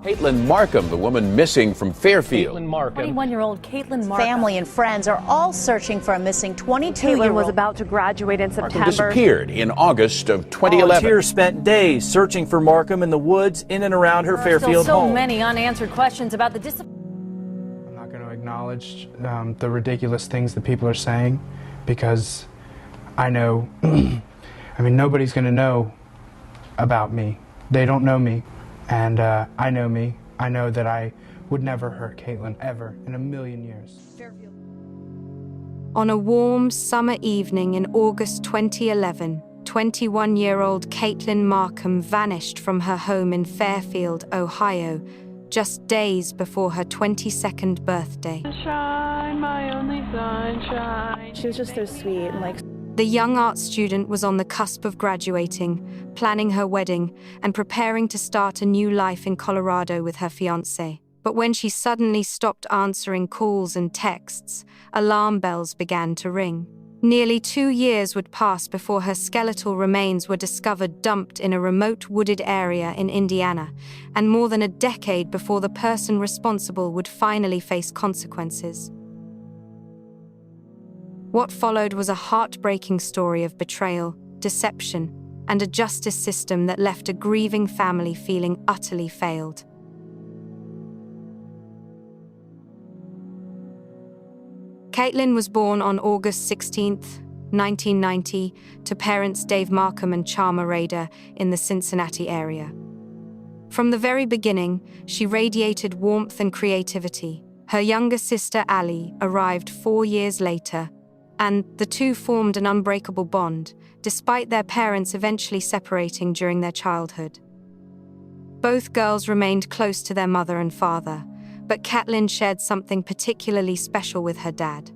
Caitlyn Markham, the woman missing from Fairfield. Caitlyn Markham. 21-year-old Caitlyn Markham. Family and friends are all searching for a missing 22-year-old. Caitlyn was about to graduate in September. Markham disappeared in August of 2011. Volunteers spent days searching for Markham in the woods in and around her Fairfield so home. many unanswered questions about the disappearance. I'm not going to acknowledge the ridiculous things that people are saying, because I know, I mean, nobody's going to know about me. They don't know me, and I know me. I know that I would never hurt Caitlyn, ever, in a million years. On a warm summer evening in August 2011, 21-year-old Caitlyn Markham vanished from her home in Fairfield, Ohio, just days before her 22nd birthday. Sunshine, my only sunshine. She was just so sweet and like. The young art student was on the cusp of graduating, planning her wedding, and preparing to start a new life in Colorado with her fiancé. But when she suddenly stopped answering calls and texts, alarm bells began to ring. Nearly 2 years would pass before her skeletal remains were discovered dumped in a remote wooded area in Indiana, and more than a decade before the person responsible would finally face consequences. What followed was a heartbreaking story of betrayal, deception, and a justice system that left a grieving family feeling utterly failed. Caitlyn was born on August 16, 1990, to parents Dave Markham and Charma Rader in the Cincinnati area. From the very beginning, she radiated warmth and creativity. Her younger sister, Allie, arrived 4 years later, and the two formed an unbreakable bond, despite their parents eventually separating during their childhood. Both girls remained close to their mother and father, but Caitlyn shared something particularly special with her dad.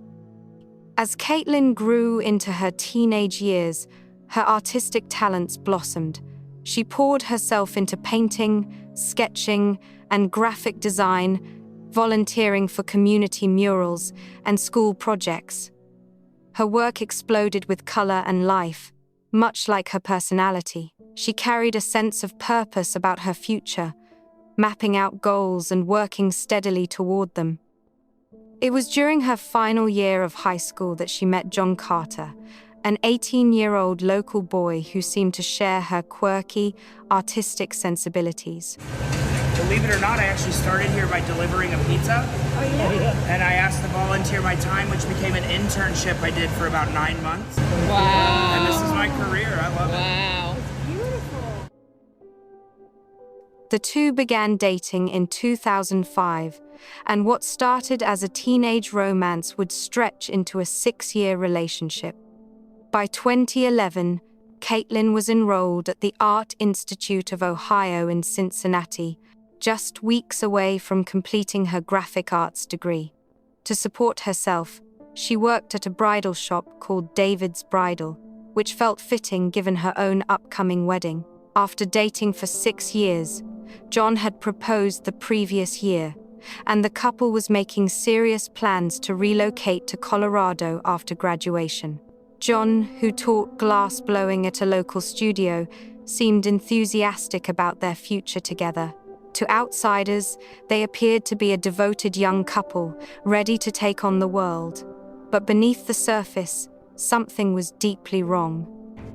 As Caitlyn grew into her teenage years, her artistic talents blossomed. She poured herself into painting, sketching, and graphic design, volunteering for community murals and school projects. Her work exploded with color and life, much like her personality. She carried a sense of purpose about her future, mapping out goals and working steadily toward them. It was during her final year of high school that she met John Carter, an 18-year-old local boy who seemed to share her quirky, artistic sensibilities. Believe it or not, I actually started here by delivering a pizza. Oh, yeah? And I asked to volunteer my time, which became an internship I did for about 9 months. Wow. And this is my career. I love it. Wow. Beautiful. The two began dating in 2005, and what started as a teenage romance would stretch into a 6-year relationship. By 2011, Caitlyn was enrolled at the Art Institute of Ohio in Cincinnati, just weeks away from completing her graphic arts degree. To support herself, she worked at a bridal shop called David's Bridal, which felt fitting given her own upcoming wedding. After dating for 6 years, John had proposed the previous year, and the couple was making serious plans to relocate to Colorado after graduation. John, who taught glass blowing at a local studio, seemed enthusiastic about their future together. To outsiders, they appeared to be a devoted young couple, ready to take on the world. But beneath the surface, something was deeply wrong.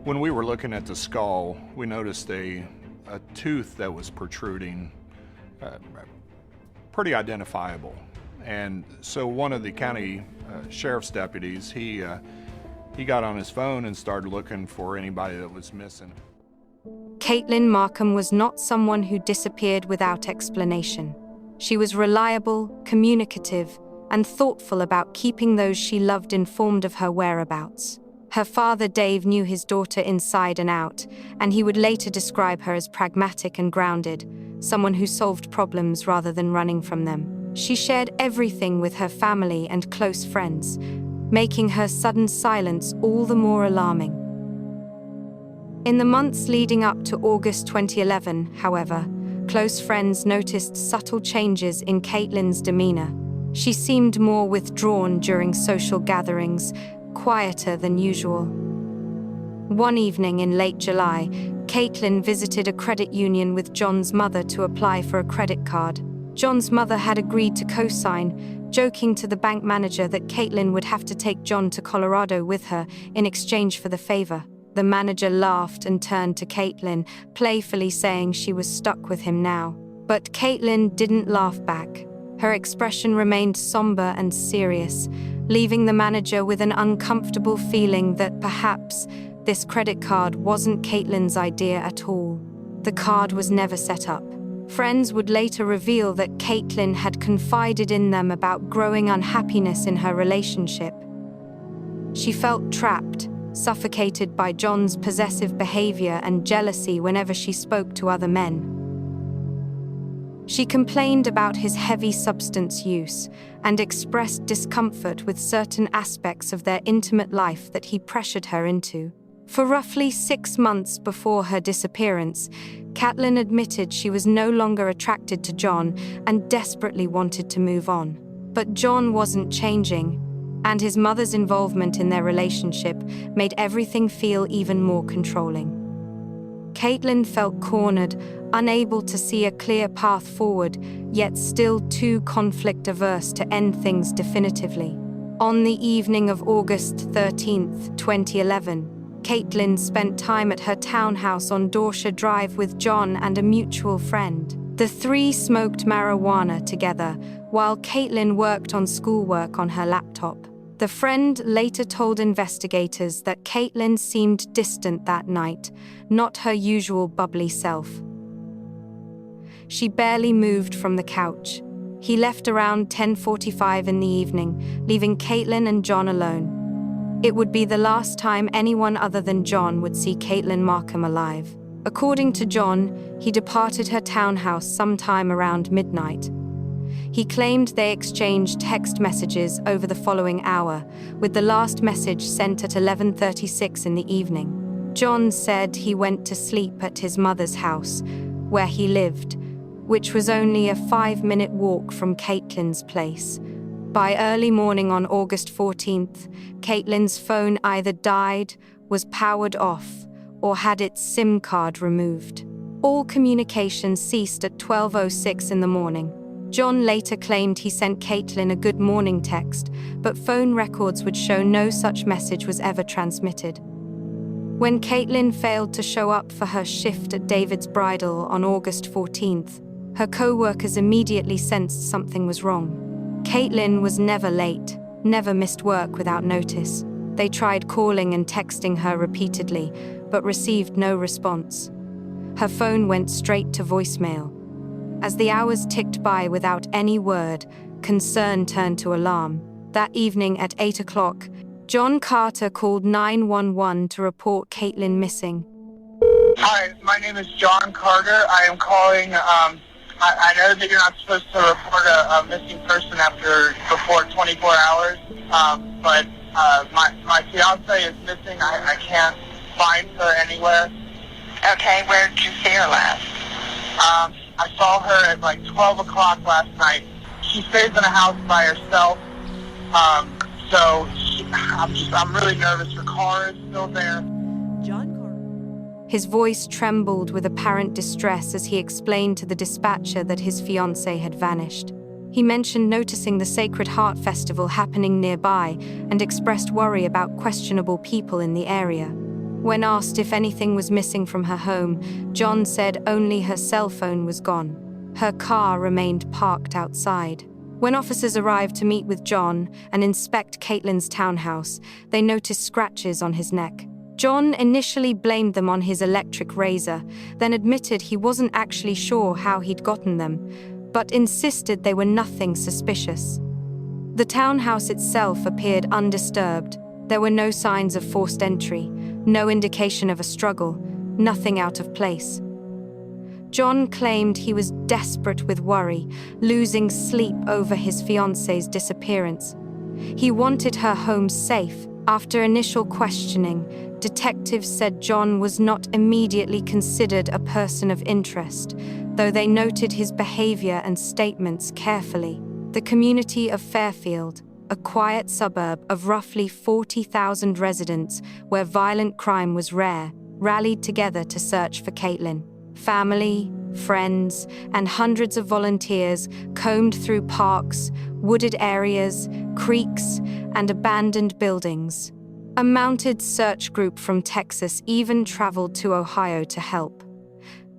When we were looking at the skull, we noticed a tooth that was protruding, pretty identifiable. And so one of the county sheriff's deputies, he got on his phone and started looking for anybody that was missing. Caitlyn Markham was not someone who disappeared without explanation. She was reliable, communicative, and thoughtful about keeping those she loved informed of her whereabouts. Her father, Dave, knew his daughter inside and out, and he would later describe her as pragmatic and grounded, someone who solved problems rather than running from them. She shared everything with her family and close friends, making her sudden silence all the more alarming. In the months leading up to August 2011, however, close friends noticed subtle changes in Caitlyn's demeanor. She seemed more withdrawn during social gatherings, quieter than usual. One evening in late July, Caitlyn visited a credit union with John's mother to apply for a credit card. John's mother had agreed to co-sign, joking to the bank manager that Caitlyn would have to take John to Colorado with her in exchange for the favor. The manager laughed and turned to Caitlyn, playfully saying she was stuck with him now. But Caitlyn didn't laugh back. Her expression remained somber and serious, leaving the manager with an uncomfortable feeling that perhaps this credit card wasn't Caitlyn's idea at all. The card was never set up. Friends would later reveal that Caitlyn had confided in them about growing unhappiness in her relationship. She felt trapped, suffocated by John's possessive behavior and jealousy whenever she spoke to other men. She complained about his heavy substance use and expressed discomfort with certain aspects of their intimate life that he pressured her into. For roughly 6 months before her disappearance, Caitlyn admitted she was no longer attracted to John and desperately wanted to move on. But John wasn't changing, and his mother's involvement in their relationship made everything feel even more controlling. Caitlyn felt cornered, unable to see a clear path forward, yet still too conflict-averse to end things definitively. On the evening of August 13, 2011, Caitlyn spent time at her townhouse on Dorsia Drive with John and a mutual friend. The three smoked marijuana together while Caitlyn worked on schoolwork on her laptop. The friend later told investigators that Caitlyn seemed distant that night, not her usual bubbly self. She barely moved from the couch. He left around 10:45 in the evening, leaving Caitlyn and John alone. It would be the last time anyone other than John would see Caitlyn Markham alive. According to John, he departed her townhouse sometime around midnight. He claimed they exchanged text messages over the following hour, with the last message sent at 11:36 in the evening. John said he went to sleep at his mother's house, where he lived, which was only a 5-minute walk from Caitlyn's place. By early morning on August 14th, Caitlyn's phone either died, was powered off, or had its SIM card removed. All communication ceased at 12:06 in the morning. John later claimed he sent Caitlyn a good morning text, but phone records would show no such message was ever transmitted. When Caitlyn failed to show up for her shift at David's Bridal on August 14th, her co-workers immediately sensed something was wrong. Caitlyn was never late, never missed work without notice. They tried calling and texting her repeatedly, but received no response. Her phone went straight to voicemail. As the hours ticked by without any word, concern turned to alarm. That evening at 8 o'clock, John Carter called 911 to report Caitlyn missing. Hi, my name is John Carter. I am calling. I know that you're not supposed to report a missing person before 24 hours, but my fiancé is missing. I can't find her anywhere. Okay, where did you see her last? I saw her at like 12 o'clock last night. She stays in a house by herself, so I'm really nervous. Her car is still there. His voice trembled with apparent distress as he explained to the dispatcher that his fiancée had vanished. He mentioned noticing the Sacred Heart Festival happening nearby and expressed worry about questionable people in the area. When asked if anything was missing from her home, John said only her cell phone was gone. Her car remained parked outside. When officers arrived to meet with John and inspect Caitlyn's townhouse, they noticed scratches on his neck. John initially blamed them on his electric razor, then admitted he wasn't actually sure how he'd gotten them, but insisted they were nothing suspicious. The townhouse itself appeared undisturbed. There were no signs of forced entry, no indication of a struggle, nothing out of place. John claimed he was desperate with worry, losing sleep over his fiancée's disappearance. He wanted her home safe. After initial questioning, detectives said John was not immediately considered a person of interest, though they noted his behavior and statements carefully. The community of Fairfield, a quiet suburb of roughly 40,000 residents where violent crime was rare, rallied together to search for Caitlyn. Family, friends, and hundreds of volunteers combed through parks, wooded areas, creeks, and abandoned buildings. A mounted search group from Texas even traveled to Ohio to help.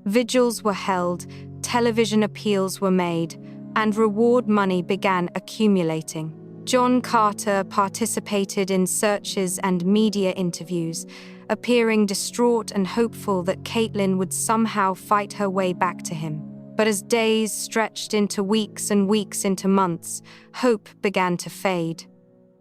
Vigils were held, television appeals were made, and reward money began accumulating. John Carter participated in searches and media interviews, appearing distraught and hopeful that Caitlyn would somehow fight her way back to him. But as days stretched into weeks and weeks into months, hope began to fade.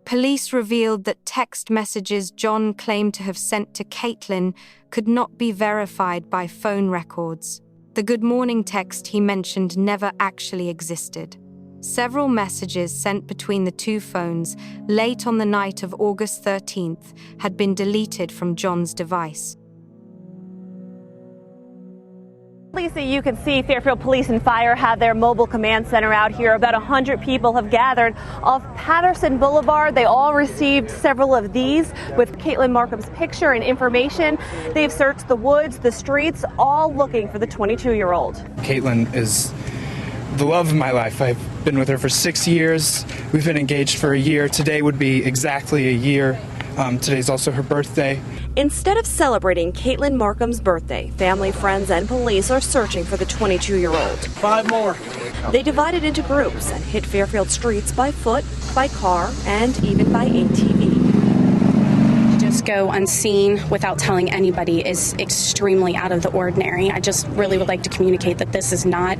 Police revealed that text messages John claimed to have sent to Caitlyn could not be verified by phone records. The good morning text he mentioned never actually existed. Several messages sent between the two phones late on the night of August 13th had been deleted from John's device. Lisa, you can see Fairfield Police and Fire have their mobile command center out here. About 100 people have gathered off Patterson Boulevard. They all received several of these with Caitlyn Markham's picture and information. They've searched the woods, the streets, all looking for the 22-year-old. Caitlyn is the love of my life. I've been with her for 6 years. We've been engaged for a year. Today would be exactly a year. Today's also her birthday. Instead of celebrating Caitlyn Markham's birthday, family, friends, and police are searching for the 22-year-old. 5 more. They divided into groups and hit Fairfield streets by foot, by car, and even by ATV. Just go unseen without telling anybody is extremely out of the ordinary. I just really would like to communicate that this is not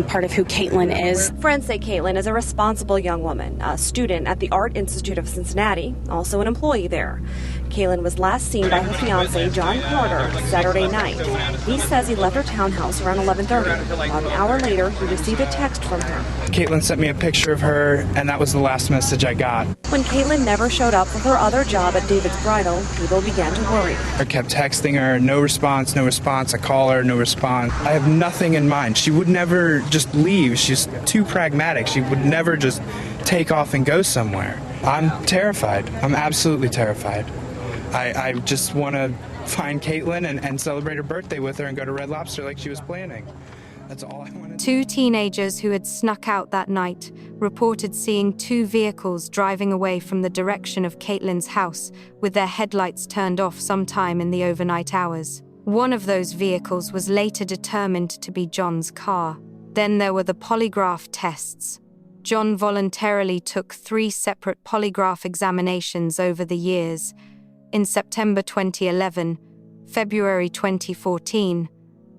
part of who Caitlyn is. Friends say Caitlyn is a responsible young woman, a student at the Art Institute of Cincinnati, also an employee there. Caitlyn was last seen by her fiancé, John Carter, Saturday night. He says he left her townhouse around 11:30. About an hour later, he received a text from her. Caitlyn sent me a picture of her, and that was the last message I got. When Caitlyn never showed up for her other job at David's Bridal, people began to worry. I kept texting her, no response, no response. I call her, no response. I have nothing in mind. She would never just leave. She's too pragmatic. She would never just take off and go somewhere. I'm terrified. I'm absolutely terrified. I just want to find Caitlyn and celebrate her birthday with her and go to Red Lobster like she was planning. That's all I want to do. 2 teenagers who had snuck out that night reported seeing 2 vehicles driving away from the direction of Caitlyn's house with their headlights turned off sometime in the overnight hours. One of those vehicles was later determined to be John's car. Then there were the polygraph tests. John voluntarily took 3 separate polygraph examinations over the years, in September 2011, February 2014,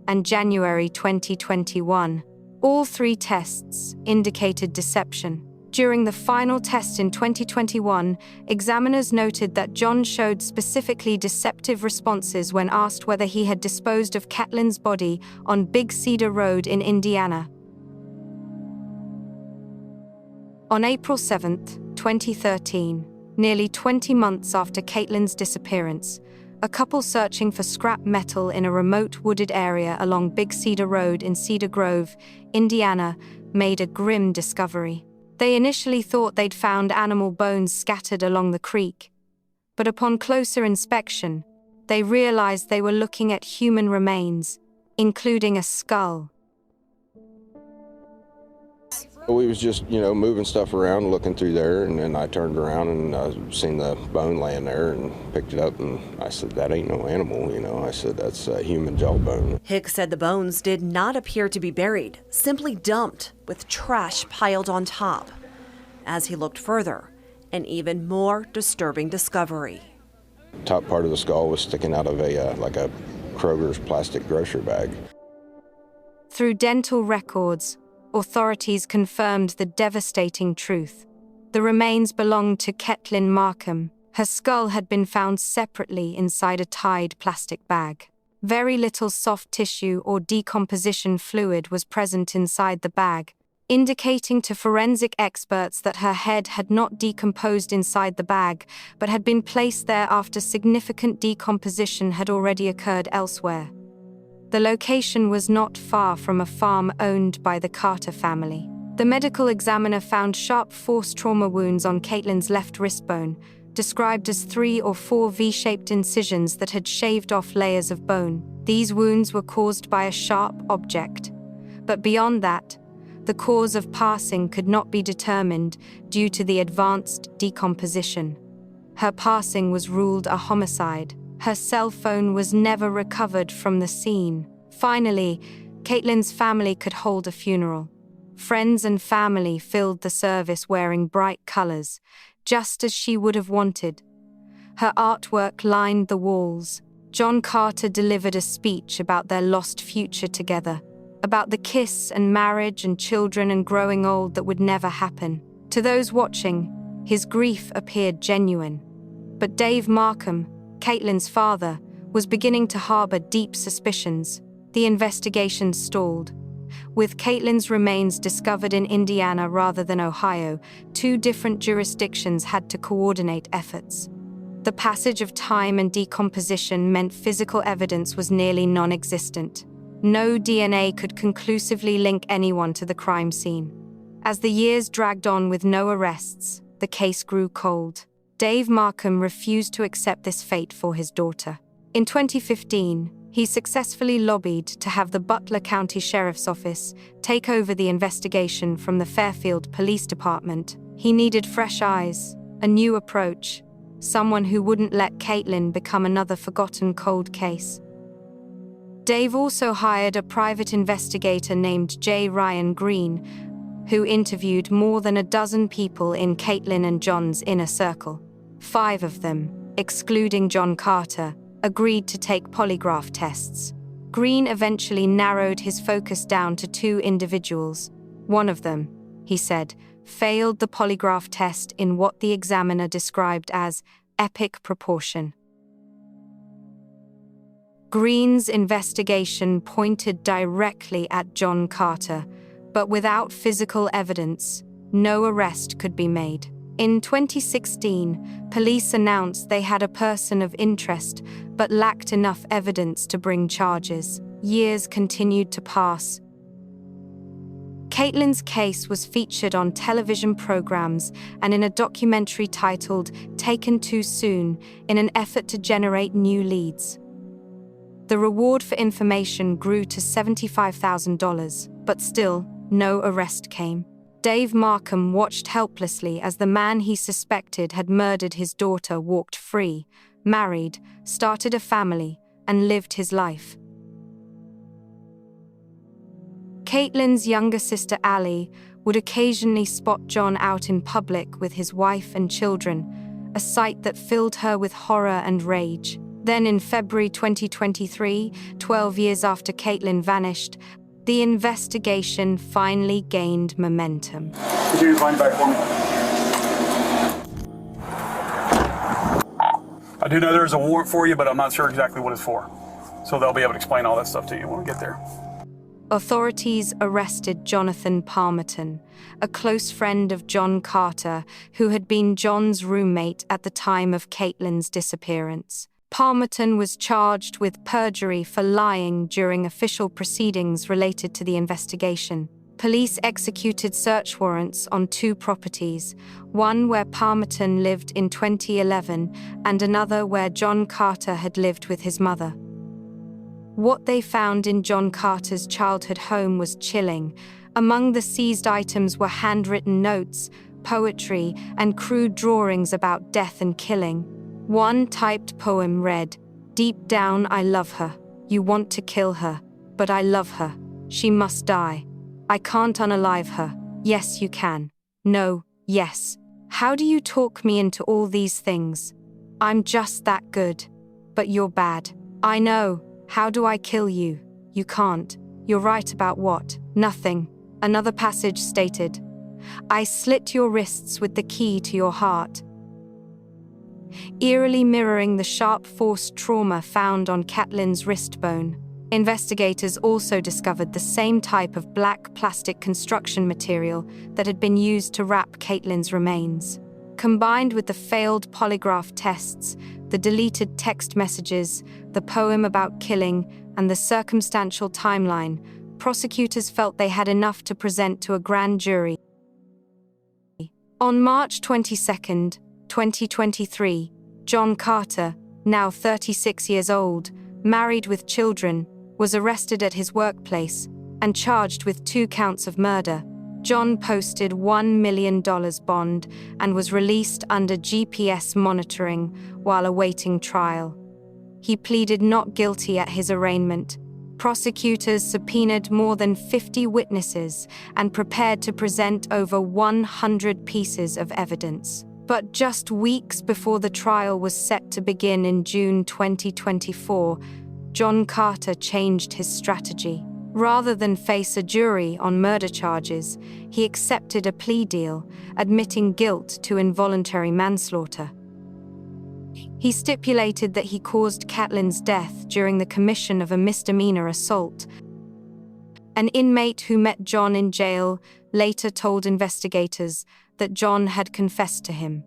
and January 2021. All 3 tests indicated deception. During the final test in 2021, examiners noted that John showed specifically deceptive responses when asked whether he had disposed of Caitlyn's body on Big Cedar Road in Indiana. On April 7, 2013, nearly 20 months after Caitlyn's disappearance, a couple searching for scrap metal in a remote wooded area along Big Cedar Road in Cedar Grove, Indiana, made a grim discovery. They initially thought they'd found animal bones scattered along the creek, but upon closer inspection, they realized they were looking at human remains, including a skull. We was just, moving stuff around, looking through there, and then I turned around and seen the bone laying there and picked it up, and I said, that ain't no animal, I said, that's a human jawbone. Hicks said the bones did not appear to be buried, simply dumped with trash piled on top. As he looked further, an even more disturbing discovery. Top part of the skull was sticking out of like a Kroger's plastic grocery bag. Through dental records, authorities confirmed the devastating truth. The remains belonged to Caitlyn Markham. Her skull had been found separately inside a tied plastic bag. Very little soft tissue or decomposition fluid was present inside the bag, indicating to forensic experts that her head had not decomposed inside the bag, but had been placed there after significant decomposition had already occurred elsewhere. The location was not far from a farm owned by the Carter family. The medical examiner found sharp force trauma wounds on Caitlyn's left wrist bone, described as 3 or 4 V-shaped incisions that had shaved off layers of bone. These wounds were caused by a sharp object. But beyond that, the cause of passing could not be determined due to the advanced decomposition. Her passing was ruled a homicide. Her cell phone was never recovered from the scene. Finally, Caitlyn's family could hold a funeral. Friends and family filled the service wearing bright colors, just as she would have wanted. Her artwork lined the walls. John Carter delivered a speech about their lost future together, about the kiss and marriage and children and growing old that would never happen. To those watching, his grief appeared genuine. But Dave Markham, Caitlyn's father, was beginning to harbor deep suspicions. The investigation stalled. With Caitlyn's remains discovered in Indiana rather than Ohio, 2 different jurisdictions had to coordinate efforts. The passage of time and decomposition meant physical evidence was nearly non-existent. No DNA could conclusively link anyone to the crime scene. As the years dragged on with no arrests, the case grew cold. Dave Markham refused to accept this fate for his daughter. In 2015, he successfully lobbied to have the Butler County Sheriff's Office take over the investigation from the Fairfield Police Department. He needed fresh eyes, a new approach, someone who wouldn't let Caitlyn become another forgotten cold case. Dave also hired a private investigator named J. Ryan Green, who interviewed more than a dozen people in Caitlyn and John's inner circle. 5 of them, excluding John Carter, agreed to take polygraph tests. Green eventually narrowed his focus down to 2 individuals. One of them, he said, failed the polygraph test in what the examiner described as epic proportion. Green's investigation pointed directly at John Carter, but without physical evidence, no arrest could be made. In 2016, police announced they had a person of interest, but lacked enough evidence to bring charges. Years continued to pass. Caitlyn's case was featured on television programs and in a documentary titled Taken Too Soon in an effort to generate new leads. The reward for information grew to $75,000, but still, no arrest came. Dave Markham watched helplessly as the man he suspected had murdered his daughter walked free, married, started a family, and lived his life. Caitlyn's younger sister Allie would occasionally spot John out in public with his wife and children, a sight that filled her with horror and rage. Then in February 2023, 12 years after Caitlyn vanished, the investigation finally gained momentum. Could you wind back for me? I do know there's a warrant for you, but I'm not sure exactly what it's for. So they'll be able to explain all that stuff to you when we get there. Authorities arrested Jonathan Palmerton, a close friend of John Carter, who had been John's roommate at the time of Caitlyn's disappearance. Palmerton was charged with perjury for lying during official proceedings related to the investigation. Police executed search warrants on 2 properties, one where Palmerton lived in 2011 and another where John Carter had lived with his mother. What they found in John Carter's childhood home was chilling. Among the seized items were handwritten notes, poetry, and crude drawings about death and killing. One typed poem read, "Deep down I love her. You want to kill her, but I love her. She must die. I can't unalive her. Yes, you can. No, yes. How do you talk me into all these things? I'm just that good. But you're bad. I know. How do I kill you? You can't. You're right about what? Nothing." Another passage stated, "I slit your wrists with the key to your heart." Eerily mirroring the sharp force trauma found on Caitlyn's wrist bone. Investigators also discovered the same type of black plastic construction material that had been used to wrap Caitlyn's remains. Combined with the failed polygraph tests, the deleted text messages, the poem about killing, and the circumstantial timeline, prosecutors felt they had enough to present to a grand jury. On March 22, 2023, John Carter, now 36 years old, married with children, was arrested at his workplace and charged with 2 counts of murder. John posted $1 million bond and was released under GPS monitoring while awaiting trial. He pleaded not guilty at his arraignment. Prosecutors subpoenaed more than 50 witnesses and prepared to present over 100 pieces of evidence. But just weeks before the trial was set to begin in June 2024, John Carter changed his strategy. Rather than face a jury on murder charges, he accepted a plea deal, admitting guilt to involuntary manslaughter. He stipulated that he caused Caitlyn's death during the commission of a misdemeanor assault. An inmate who met John in jail later told investigators that John had confessed to him.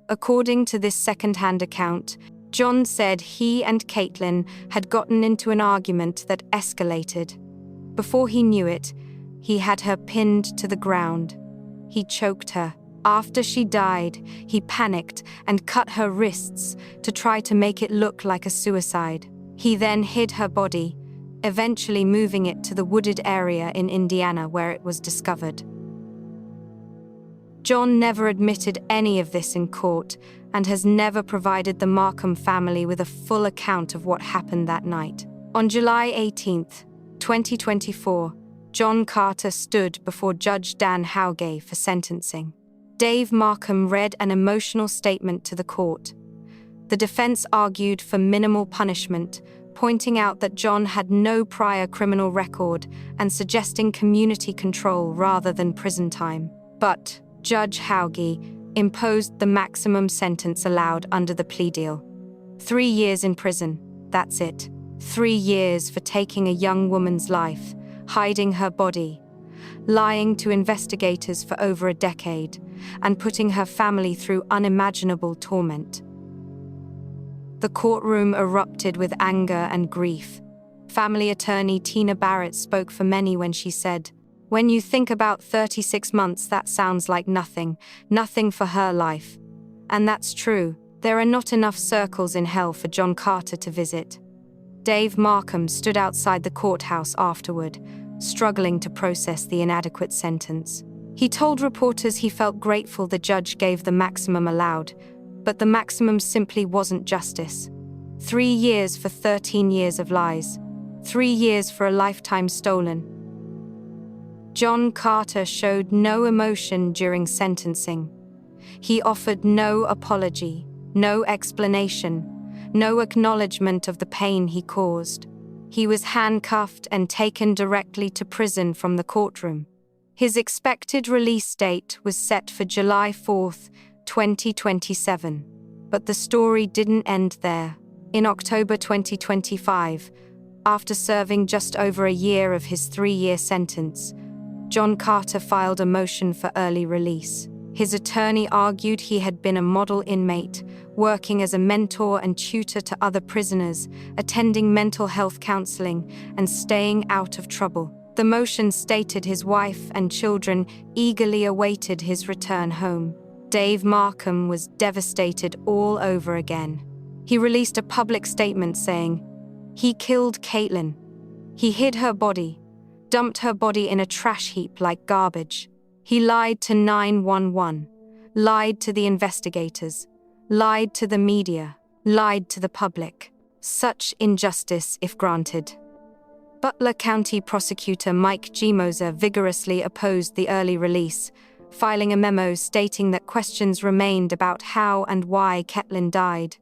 According to this second-hand account, John said he and Caitlyn had gotten into an argument that escalated. Before he knew it, he had her pinned to the ground. He choked her. After she died, he panicked and cut her wrists to try to make it look like a suicide. He then hid her body, eventually moving it to the wooded area in Indiana where it was discovered. John never admitted any of this in court and has never provided the Markham family with a full account of what happened that night. On July 18th, 2024, John Carter stood before Judge Dan Howgay for sentencing. Dave Markham read an emotional statement to the court. The defense argued for minimal punishment, pointing out that John had no prior criminal record and suggesting community control rather than prison time. But Judge Howgay imposed the maximum sentence allowed under the plea deal. 3 years in prison, that's it. 3 years for taking a young woman's life, hiding her body, lying to investigators for over a decade, and putting her family through unimaginable torment. The courtroom erupted with anger and grief. Family attorney Tina Barrett spoke for many when she said, "When you think about 36 months, that sounds like nothing for her life." And that's true. There are not enough circles in hell for John Carter to visit. Dave Markham stood outside the courthouse afterward, struggling to process the inadequate sentence. He told reporters he felt grateful the judge gave the maximum allowed, but the maximum simply wasn't justice. 3 years for 13 years of lies. 3 years for a lifetime stolen. John Carter showed no emotion during sentencing. He offered no apology, no explanation, no acknowledgement of the pain he caused. He was handcuffed and taken directly to prison from the courtroom. His expected release date was set for July 4th, 2027. But the story didn't end there. In October 2025, after serving just over a year of his 3-year sentence, John Carter filed a motion for early release. His attorney argued he had been a model inmate, working as a mentor and tutor to other prisoners, attending mental health counseling, and staying out of trouble. The motion stated his wife and children eagerly awaited his return home. Dave Markham was devastated all over again. He released a public statement saying, "He killed Caitlyn. He hid her body, dumped her body in a trash heap like garbage. He lied to 911, lied to the investigators, lied to the media, lied to the public. Such injustice if granted." Butler County Prosecutor Mike G. Moser vigorously opposed the early release, filing a memo stating that questions remained about how and why Caitlyn died.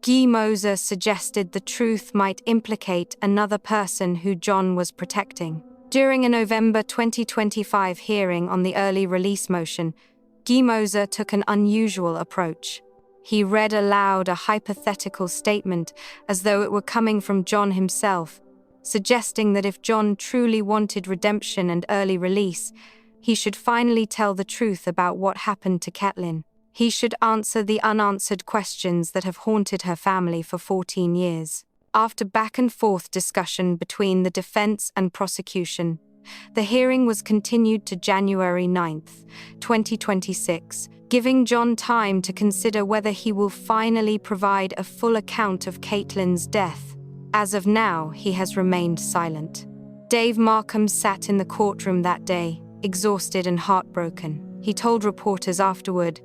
G. Moser suggested the truth might implicate another person who John was protecting. During a November 2025 hearing on the early release motion, G. Moser took an unusual approach. He read aloud a hypothetical statement as though it were coming from John himself, suggesting that if John truly wanted redemption and early release, he should finally tell the truth about what happened to Caitlyn. He should answer the unanswered questions that have haunted her family for 14 years. After back-and-forth discussion between the defense and prosecution, The hearing was continued to January 9th, 2026, giving John time to consider whether he will finally provide a full account of Caitlyn's death. As of now, he has remained silent. Dave Markham sat in the courtroom that day, exhausted and heartbroken. He told reporters afterward,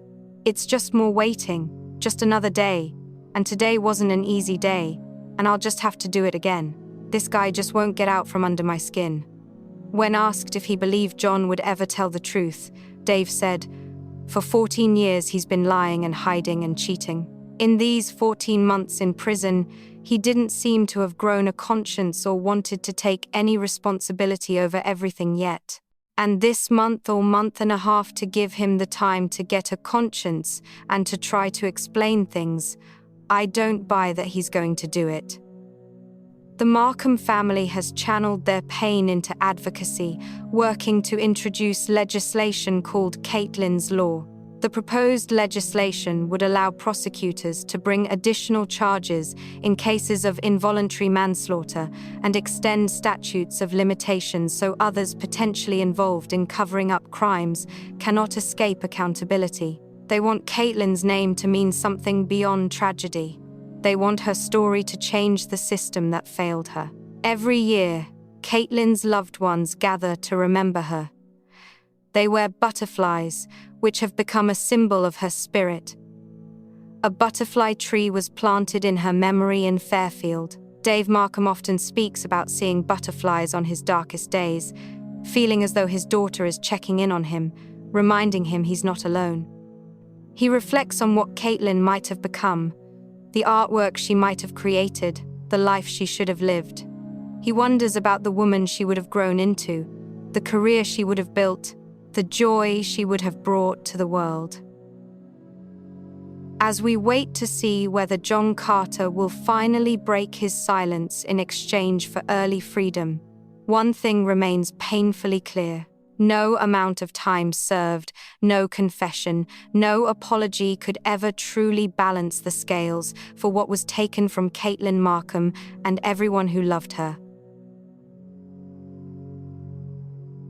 "It's just more waiting, just another day, and today wasn't an easy day, and I'll just have to do it again. This guy just won't get out from under my skin." When asked if he believed John would ever tell the truth, Dave said, "For 14 years he's been lying and hiding and cheating. In these 14 months in prison, he didn't seem to have grown a conscience or wanted to take any responsibility over everything yet. And this month or month and a half to give him the time to get a conscience and to try to explain things, I don't buy that he's going to do it." The Markham family has channeled their pain into advocacy, working to introduce legislation called Caitlyn's Law. The proposed legislation would allow prosecutors to bring additional charges in cases of involuntary manslaughter and extend statutes of limitations so others potentially involved in covering up crimes cannot escape accountability. They want Caitlyn's name to mean something beyond tragedy. They want her story to change the system that failed her. Every year, Caitlyn's loved ones gather to remember her. They wear butterflies, which have become a symbol of her spirit. A butterfly tree was planted in her memory in Fairfield. Dave Markham often speaks about seeing butterflies on his darkest days, feeling as though his daughter is checking in on him, reminding him he's not alone. He reflects on what Caitlyn might have become, the artwork she might have created, the life she should have lived. He wonders about the woman she would have grown into, the career she would have built, the joy she would have brought to the world. As we wait to see whether John Carter will finally break his silence in exchange for early freedom, one thing remains painfully clear. No amount of time served, no confession, no apology could ever truly balance the scales for what was taken from Caitlyn Markham and everyone who loved her.